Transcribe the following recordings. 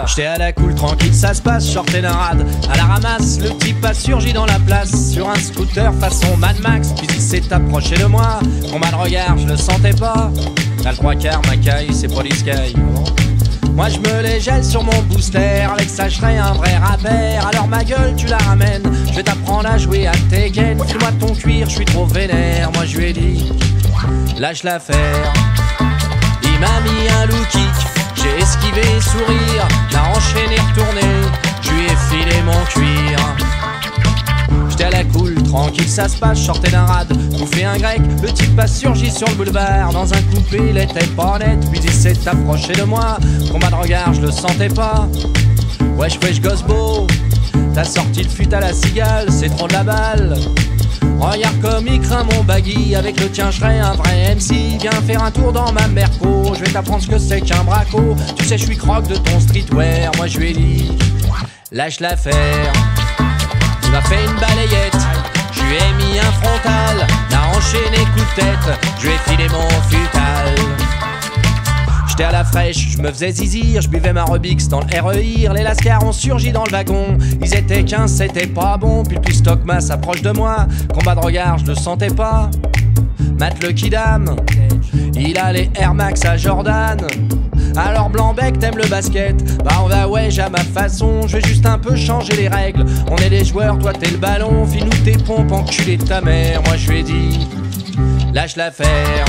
J'étais à la cool, tranquille, ça se passe, sortais d'un rad. À la ramasse, le type a surgi dans la place sur un scooter façon Mad Max. Puis il s'est approché de moi, on m'a le regard, je le sentais pas. T'as le 3/4, ma caille, c'est pas Sky. Moi je me les gèle sur mon booster, avec ça je serais un vrai rappeur. Alors ma gueule tu la ramènes, je vais t'apprendre à jouer à Tekken. File-moi ton cuir, je suis trop vénère. Moi je lui ai dit, lâche l'affaire. Il m'a mis un low kick, j'ai esquivé sourire, l'a enchaîné retourné, je lui ai filé mon cuir. J'étais à la cool, tranquille, ça se passe, je sortais d'un rad, bouffé un grec, le type a surgi sur le boulevard. Dans un coupé, il était pas net, puis il s'est approché de moi. Combat de regard, je le sentais pas. Wesh, wesh, gosse beau, t'as sorti le fut à la cigale, c'est trop de la balle. Regarde comme il craint mon baggy, avec le tien je serais un vrai MC. Viens faire un tour dans ma Merco, je vais t'apprendre ce que c'est qu'un braco. Tu sais je suis croque de ton streetwear, moi je lui ai dit, lâche l'affaire. Il m'a fait une balayette, je lui ai mis un frontal, l'a enchaîné coup de tête, je lui ai filé mon futal. J'étais à la fraîche, je me faisais zizir, je buvais ma Rubix dans le REIR. Les lascars ont surgi dans le wagon, ils étaient 15, c'était pas bon. Puis le plus Stockma s'approche de moi, combat de regard, je le sentais pas. Matt le Kidam, il a les Air Max à Jordan. Alors Blanc-Bec, t'aimes le basket? Bah on va ouais, à ma façon, je vais juste un peu changer les règles. On est les joueurs, toi t'es le ballon, file-nous tes pompes, enculé de ta mère. Moi je lui ai dit, lâche l'affaire.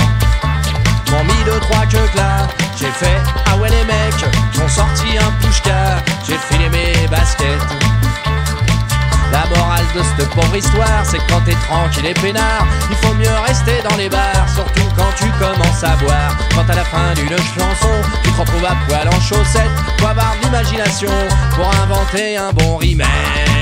M'ont mis 2-3 queues là, j'ai fait ah ouais les mecs, m'ont sorti un pushka, j'ai filé mes baskets. La morale de cette pauvre histoire, c'est que quand t'es tranquille et peinard, il faut mieux rester dans les bars, surtout quand tu commences à boire. Quand à la fin d'une chanson, tu te retrouves à poil en chaussettes, faut avoir de l'imagination pour inventer un bon remake.